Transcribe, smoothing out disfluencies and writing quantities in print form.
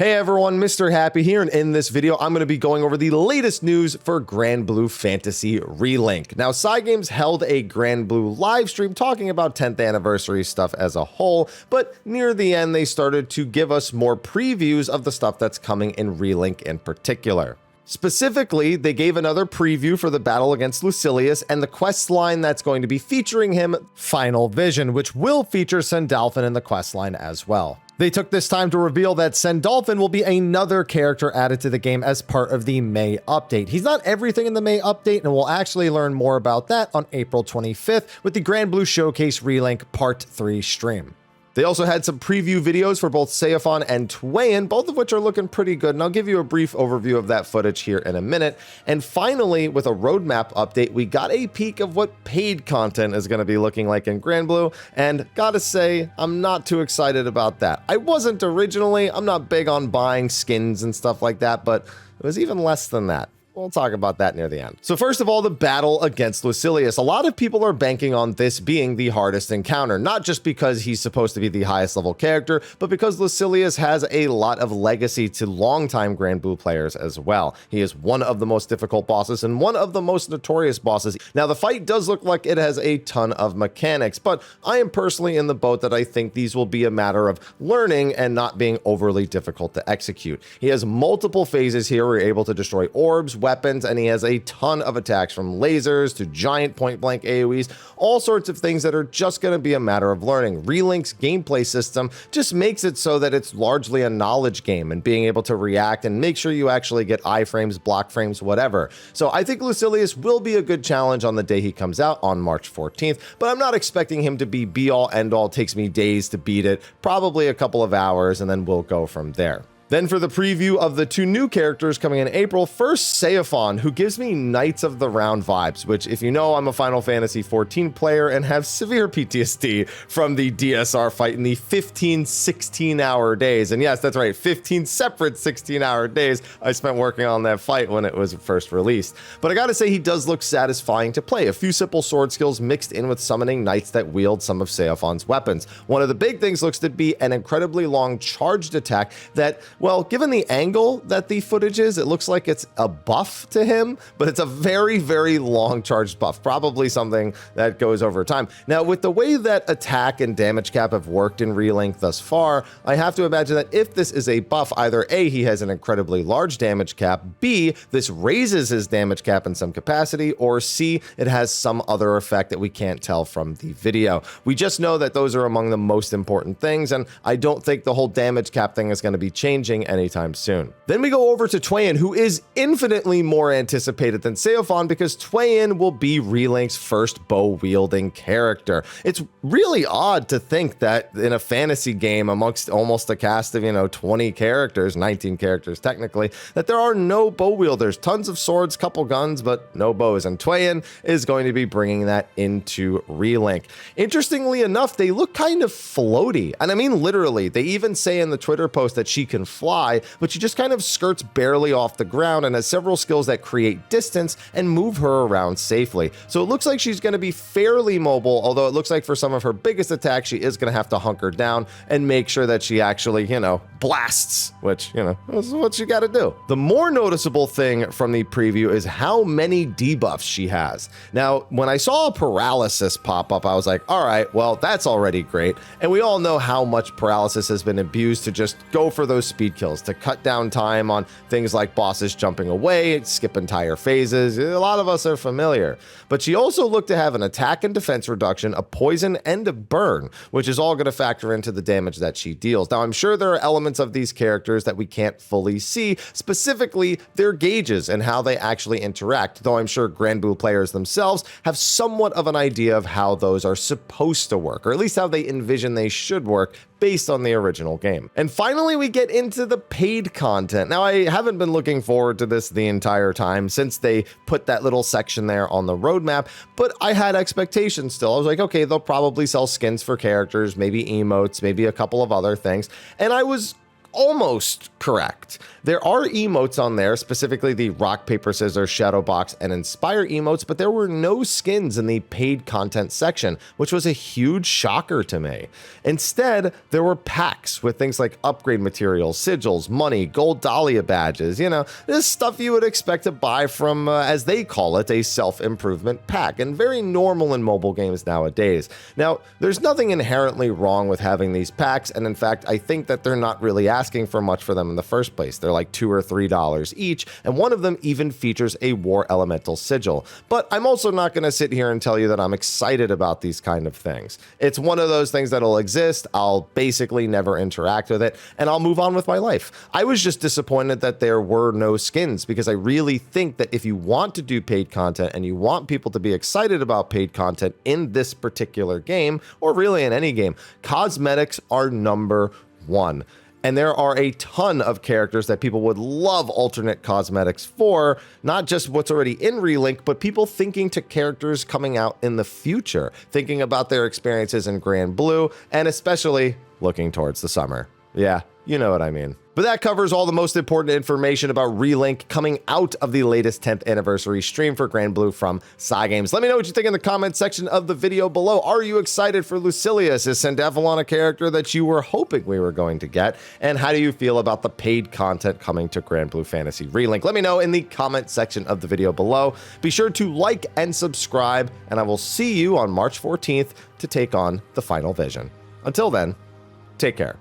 Hey everyone, Mr. Happy here, and in this video, I'm going to be going over the latest news for Granblue Fantasy Relink. Now, Cygames held a Granblue live stream talking about 10th anniversary stuff as a whole, but near the end, they started to give us more previews of the stuff that's coming in Relink in particular. Specifically, they gave another preview for the battle against Lucilius and the quest line that's going to be featuring him, Final Vision, which will feature Sandalphon in the quest line as well. They took this time to reveal that Sandalphon will be another character added to the game as part of the May update. He's not everything in the May update, and we'll actually learn more about that on April 25th with the Granblue Showcase Relink Part 3 stream. They also had some preview videos for both Sandalphon and Twan, both of which are looking pretty good, and I'll give you a brief overview of that footage here in a minute. And finally, with a roadmap update, we got a peek of what paid content is going to be looking like in Granblue, and gotta say, I'm not too excited about that. I wasn't originally, I'm not big on buying skins and stuff like that, but it was even less than that. We'll talk about that near the end. So first of all, the battle against Lucilius. A lot of people are banking on this being the hardest encounter, not just because he's supposed to be the highest level character, but because Lucilius has a lot of legacy to longtime Granblue players as well. He is one of the most difficult bosses and one of the most notorious bosses. Now, the fight does look like it has a ton of mechanics, but I am personally in the boat that I think these will be a matter of learning and not being overly difficult to execute. He has multiple phases here where you're able to destroy orbs, weapons, and he has a ton of attacks from lasers to giant point-blank AoEs, all sorts of things that are just going to be a matter of learning. Relink's gameplay system just makes it so that it's largely a knowledge game and being able to react and make sure you actually get iframes, block frames, whatever. So I think Lucilius will be a good challenge on the day he comes out on March 14th, but I'm not expecting him to be be-all, end-all. Takes me days to beat it, probably a couple of hours, and then we'll go from there. Then for the preview of the two new characters coming in April, first Sandalphon, who gives me Knights of the Round vibes, which if you know, I'm a Final Fantasy XIV player and have severe PTSD from the DSR fight in the 15 16-hour days. And yes, that's right, 15 separate 16-hour days I spent working on that fight when it was first released. But I gotta say, he does look satisfying to play. A few simple sword skills mixed in with summoning knights that wield some of Sandalphon's weapons. One of the big things looks to be an incredibly long charged attack that, well, given the angle that the footage is, it looks like it's a buff to him, but it's a very, very long charged buff, probably something that goes over time. Now, with the way that attack and damage cap have worked in Relink thus far, I have to imagine that if this is a buff, either A, he has an incredibly large damage cap, B, this raises his damage cap in some capacity, or C, it has some other effect that we can't tell from the video. We just know that those are among the most important things, and I don't think the whole damage cap thing is going to be changing anytime soon. Then we go over to Twan, who is infinitely more anticipated than Sandalphon because Twan will be Relink's first bow-wielding character. It's really odd to think that in a fantasy game amongst almost a cast of, 20 characters, 19 characters technically, that there are no bow wielders, tons of swords, couple guns, but no bows. And Twan is going to be bringing that into Relink. Interestingly enough, they look kind of floaty. And I mean, literally, they even say in the Twitter post that she can fly, but she just kind of skirts barely off the ground and has several skills that create distance and move her around safely. So it looks like she's going to be fairly mobile, although it looks like for some of her biggest attacks, she is going to have to hunker down and make sure that she actually, blasts, which, is what you got to do. The more noticeable thing from the preview is how many debuffs she has. Now, when I saw paralysis pop up, I was like, all right, well, that's already great. And we all know how much paralysis has been abused to just go for those speed kills, to cut down time on things like bosses jumping away, skip entire phases. A lot of us are familiar. But she also looked to have an attack and defense reduction, a poison, and a burn, which is all going to factor into the damage that she deals. Now, I'm sure there are elements of these characters that we can't fully see, specifically their gauges and how they actually interact, though I'm sure Granblue players themselves have somewhat of an idea of how those are supposed to work, or at least how they envision they should work based on the original game. And finally, we get into the paid content. Now, I haven't been looking forward to this the entire time since they put that little section there on the roadmap, but I had expectations still. I was like, okay, they'll probably sell skins for characters, maybe emotes, maybe a couple of other things. And I was almost Correct. There are emotes on there, specifically the rock, paper, scissors, shadow box, and inspire emotes, but there were no skins in the paid content section, which was a huge shocker to me. Instead, there were packs with things like upgrade materials, sigils, money, gold dahlia badges, this stuff you would expect to buy from, as they call it, a self-improvement pack, and very normal in mobile games nowadays. Now, there's nothing inherently wrong with having these packs, and in fact, I think that they're not really asking for much for them in the first place. They're like $2 or $3 each, and one of them even features a War Elemental sigil. But I'm also not going to sit here and tell you that I'm excited about these kind of things. It's one of those things that'll exist, I'll basically never interact with it, and I'll move on with my life. I was just disappointed that there were no skins, because I really think that if you want to do paid content and you want people to be excited about paid content in this particular game, or really in any game, cosmetics are number one. And there are a ton of characters that people would love alternate cosmetics for, not just what's already in Relink, but people thinking to characters coming out in the future, thinking about their experiences in Granblue, and especially looking towards the summer. Yeah, you know what I mean. But that covers all the most important information about Relink coming out of the latest 10th anniversary stream for Granblue from Cygames. Let me know what you think in the comment section of the video below. Are you excited for Lucilius? Is Sandalphon a character that you were hoping we were going to get? And how do you feel about the paid content coming to Granblue Fantasy Relink? Let me know in the comment section of the video below. Be sure to like and subscribe, and I will see you on March 14th to take on the final vision. Until then, take care.